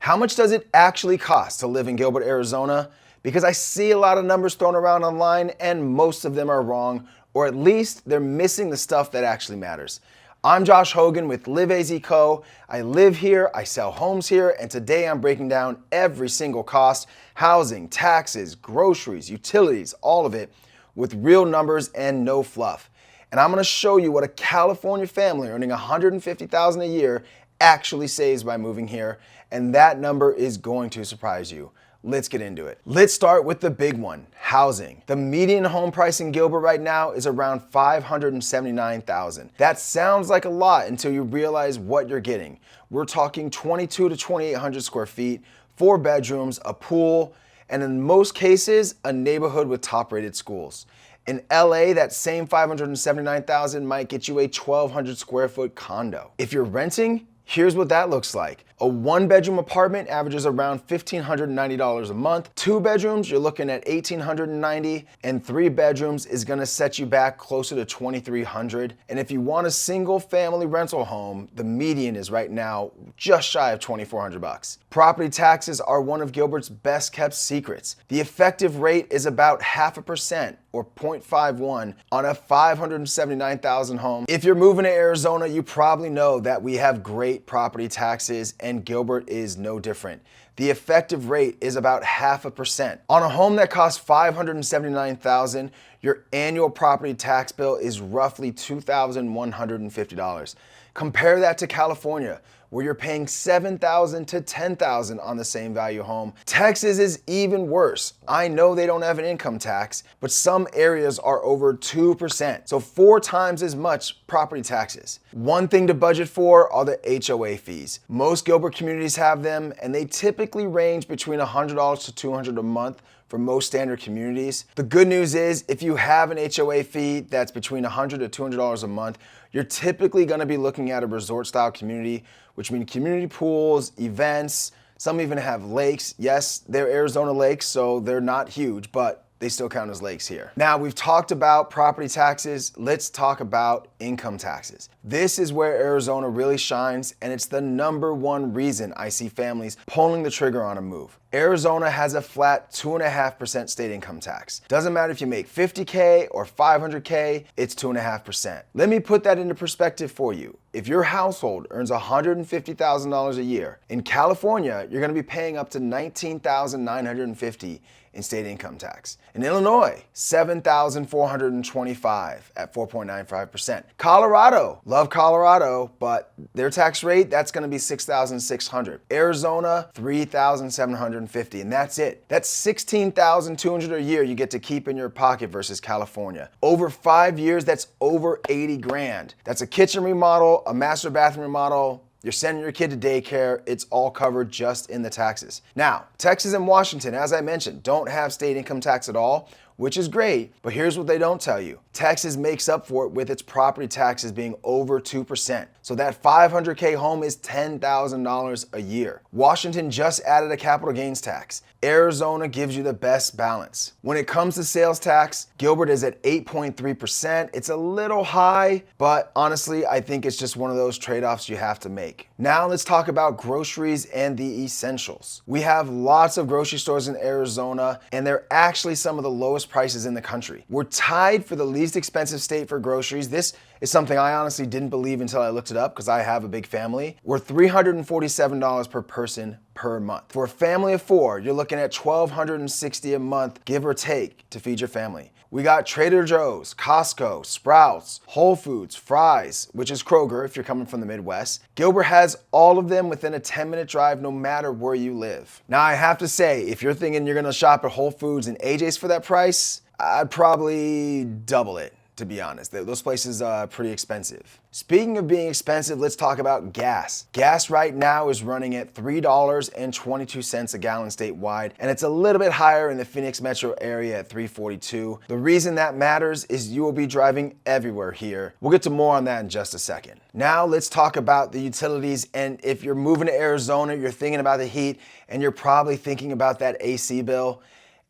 How much does it actually cost to live in Gilbert, Arizona? Because I see a lot of numbers thrown around online and most of them are wrong, or at least they're missing the stuff that actually matters. I'm Josh Hogan with Live AZ Co. I live here, I sell homes here, and today I'm breaking down every single cost, housing, taxes, groceries, utilities, all of it, with real numbers and no fluff. And I'm gonna show you what a California family earning $150,000 a year actually saves by moving here, and that number is going to surprise you. Let's get into it. Let's start with the big one, housing. The median home price in Gilbert right now is around $579,000. That sounds like a lot until you realize what you're getting. We're talking 22 to 2,800 square feet, 4 bedrooms, a pool, and in most cases, a neighborhood with top-rated schools. In LA, that same $579,000 might get you a 1,200 square foot condo. If you're renting, here's what that looks like. A 1-bedroom apartment averages around $1,590 a month. 2 bedrooms, you're looking at $1,890, and 3 bedrooms is gonna set you back closer to $2,300. And if you want a single family rental home, the median is right now just shy of $2,400. Property taxes are one of Gilbert's best kept secrets. The effective rate is about 0.5% or 0.51 on a $579,000 home. If you're moving to Arizona, you probably know that we have great property taxes, and Gilbert is no different. The effective rate is about 0.5%. On a home that costs $579,000, your annual property tax bill is roughly $2,150. Compare that to California, where you're paying $7,000 to $10,000 on the same value home. Texas is even worse. I know they don't have an income tax, but some areas are over 2%, so 4 times as much property taxes. One thing to budget for are the HOA fees. Most Gilbert communities have them, and they typically range between $100 to $200 a month for most standard communities. The good news is, if you have an HOA fee that's between $100 to $200 a month, you're typically gonna be looking at a resort-style community, which means community pools, events, some even have lakes. Yes, they're Arizona lakes, so they're not huge, but they still count as lakes here. Now, we've talked about property taxes. Let's talk about income taxes. This is where Arizona really shines, and it's the #1 reason I see families pulling the trigger on a move. Arizona has a flat 2.5% state income tax. Doesn't matter if you make $50K or $500K, it's 2.5%. Let me put that into perspective for you. If your household earns $150,000 a year, in California, you're gonna be paying up to $19,950 in state income tax. In Illinois, $7,425 at 4.95%. Colorado, love Colorado, but their tax rate, that's gonna be $6,600. Arizona, $3,750, and that's it. That's $16,200 a year you get to keep in your pocket versus California. Over 5 years, that's over 80 grand. That's a kitchen remodel, a master bathroom remodel, you're sending your kid to daycare, it's all covered just in the taxes. Now, Texas and Washington, as I mentioned, don't have state income tax at all, which is great, but here's what they don't tell you. Texas makes up for it with its property taxes being over 2%. So that $500K home is $10,000 a year. Washington just added a capital gains tax. Arizona gives you the best balance. When it comes to sales tax, Gilbert is at 8.3%. It's a little high, but honestly, I think it's just one of those trade-offs you have to make. Now let's talk about groceries and the essentials. We have lots of grocery stores in Arizona, and they're actually some of the lowest prices in the country. We're tied for the least expensive state for groceries. This is something I honestly didn't believe until I looked it up because I have a big family. We're $347 per person per month. For a family of 4, you're looking at $1,260 a month, give or take, to feed your family. We got Trader Joe's, Costco, Sprouts, Whole Foods, Fry's, which is Kroger if you're coming from the Midwest. Gilbert has all of them within a 10-minute drive no matter where you live. Now I have to say, if you're thinking you're gonna shop at Whole Foods and AJ's for that price, I'd probably double it, to be honest. Those places are pretty expensive. Speaking of being expensive, let's talk about gas. Gas right now is running at $3.22 a gallon statewide, and it's a little bit higher in the Phoenix metro area at $3.42. The reason that matters is you will be driving everywhere here. We'll get to more on that in just a second. Now let's talk about the utilities, and if you're moving to Arizona, you're thinking about the heat, and you're probably thinking about that AC bill,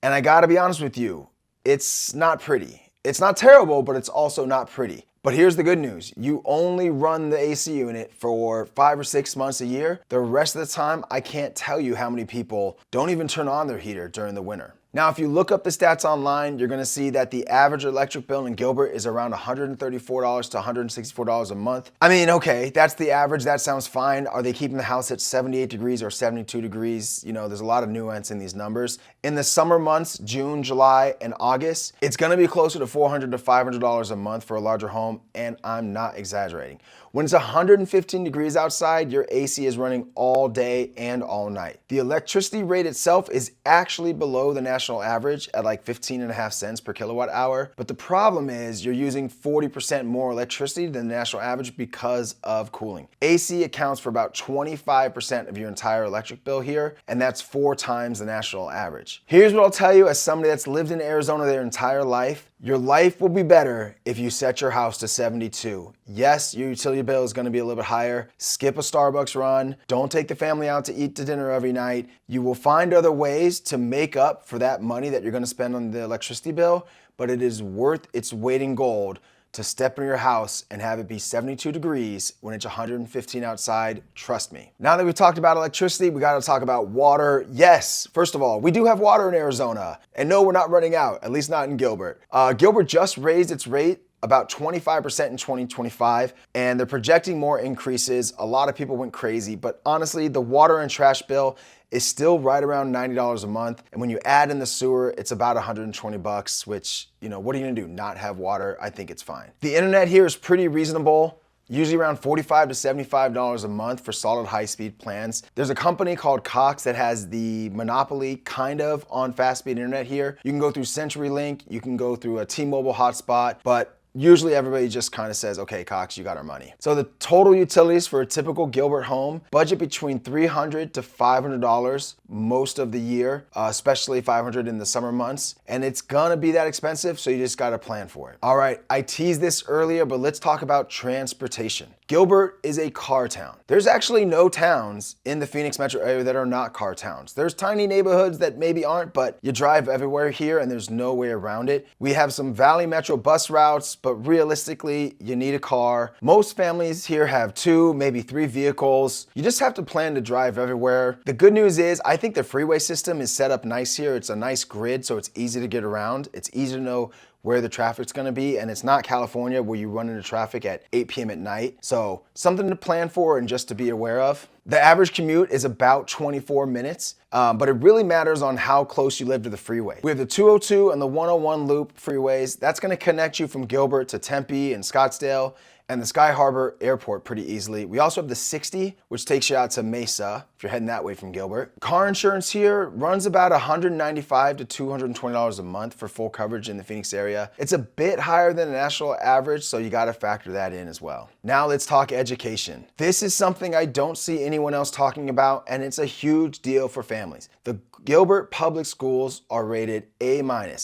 and I gotta be honest with you, it's not pretty. It's not terrible, but it's also not pretty. But here's the good news. You only run the AC unit for 5 or 6 months a year. The rest of the time, I can't tell you how many people don't even turn on their heater during the winter. Now, if you look up the stats online, you're gonna see that the average electric bill in Gilbert is around $134 to $164 a month. I mean, okay, that's the average, that sounds fine. Are they keeping the house at 78 degrees or 72 degrees? You know, there's a lot of nuance in these numbers. In the summer months, June, July, and August, it's gonna be closer to $400 to $500 a month for a larger home, and I'm not exaggerating. When it's 115 degrees outside, your AC is running all day and all night. The electricity rate itself is actually below the national average at like 15.5 cents per kilowatt hour. But the problem is you're using 40% more electricity than the national average because of cooling. AC accounts for about 25% of your entire electric bill here, and that's 4 times the national average. Here's what I'll tell you as somebody that's lived in Arizona their entire life. Your life will be better if you set your house to 72. Yes, your utility bill is gonna be a little bit higher. Skip a Starbucks run. Don't take the family out to eat to dinner every night. You will find other ways to make up for that money that you're gonna spend on the electricity bill, but it is worth its weight in gold to step in your house and have it be 72 degrees when it's 115 outside. Trust me. Now that we've talked about electricity, we gotta talk about water. Yes, first of all, we do have water in Arizona. And no, we're not running out, at least not in Gilbert. Gilbert just raised its rate about 25% in 2025, and they're projecting more increases. A lot of people went crazy, but honestly, the water and trash bill is still right around $90 a month. And when you add in the sewer, it's about $120, which, you know, what are you gonna do? Not have water? I think it's fine. The internet here is pretty reasonable. Usually around $45 to $75 a month for solid high-speed plans. There's a company called Cox that has the monopoly kind of on fast-speed internet here. You can go through CenturyLink, you can go through a T-Mobile hotspot, but usually everybody just kind of says, okay, Cox, you got our money. So the total utilities for a typical Gilbert home, budget between $300 to $500 most of the year, especially $500 in the summer months. And it's gonna be that expensive, so you just gotta plan for it. All right, I teased this earlier, but let's talk about transportation. Gilbert is a car town. There's actually no towns in the Phoenix metro area that are not car towns. There's tiny neighborhoods that maybe aren't, but you drive everywhere here and there's no way around it. We have some Valley Metro bus routes, but realistically, you need a car. Most families here have 2, maybe 3 vehicles. You just have to plan to drive everywhere. The good news is, I think the freeway system is set up nice here. It's a nice grid, so it's easy to get around. It's easy to know where the traffic's gonna be, and it's not California where you run into traffic at 8 p.m. at night. So something to plan for and just to be aware of. The average commute is about 24 minutes, but it really matters on how close you live to the freeway. We have the 202 and the 101 loop freeways. That's gonna connect you from Gilbert to Tempe and Scottsdale and the Sky Harbor Airport pretty easily. We also have the 60, which takes you out to Mesa if you're heading that way from Gilbert. Car insurance here runs about $195 to $220 a month for full coverage in the Phoenix area. It's a bit higher than the national average, so you gotta factor that in as well. Now let's talk education. This is something I don't see anyone else talking about, and it's a huge deal for families. The Gilbert public schools are rated A-.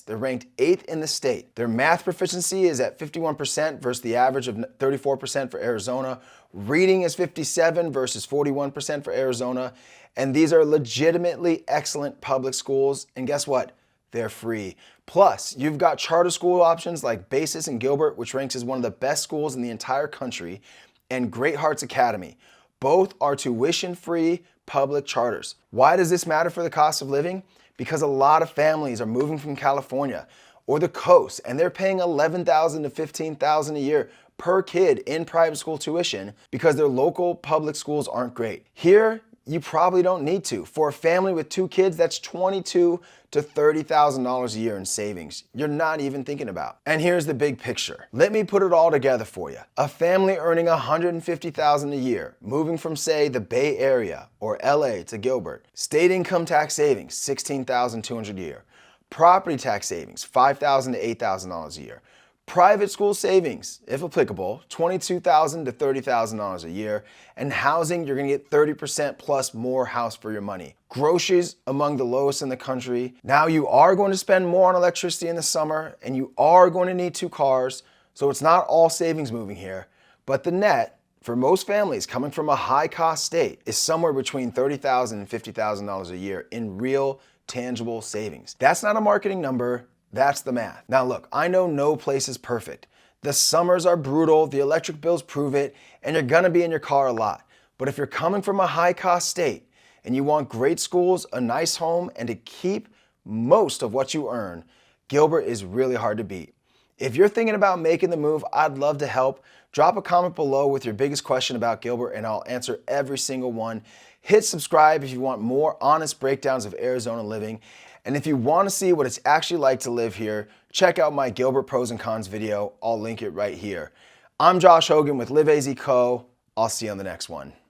They're ranked 8th in the state. Their math proficiency is at 51% versus the average of 34% for Arizona. Reading is 57 versus 41% for Arizona. And these are legitimately excellent public schools. And guess what? They're free. Plus, you've got charter school options like Basis in Gilbert, which ranks as one of the best schools in the entire country, and Great Hearts Academy. Both are tuition-free public charters. Why does this matter for the cost of living? Because a lot of families are moving from California or the coast, and they're paying $11,000 to $15,000 a year per kid in private school tuition because their local public schools aren't great. Here, you probably don't need to. For a family with 2 kids, that's $22,000 to $30,000 a year in savings you're not even thinking about. And here's the big picture. Let me put it all together for you. A family earning $150,000 a year, moving from, say, the Bay Area or LA to Gilbert. State income tax savings, $16,200 a year. Property tax savings, $5,000 to $8,000 a year. Private school savings, if applicable, $22,000 to $30,000 a year. And housing, you're gonna get 30% plus more house for your money. Groceries, among the lowest in the country. Now you are going to spend more on electricity in the summer, and you are going to need 2 cars, so it's not all savings moving here. But the net, for most families coming from a high-cost state, is somewhere between $30,000 and $50,000 a year in real, tangible savings. That's not a marketing number. That's the math. Now look, I know no place is perfect. The summers are brutal, the electric bills prove it, and you're gonna be in your car a lot. But if you're coming from a high-cost state and you want great schools, a nice home, and to keep most of what you earn, Gilbert is really hard to beat. If you're thinking about making the move, I'd love to help. Drop a comment below with your biggest question about Gilbert and I'll answer every single one. Hit subscribe if you want more honest breakdowns of Arizona living. And if you want to see what it's actually like to live here, check out my Gilbert pros and cons video. I'll link it right here. I'm Josh Hogan with Live AZ Co. I'll see you on the next one.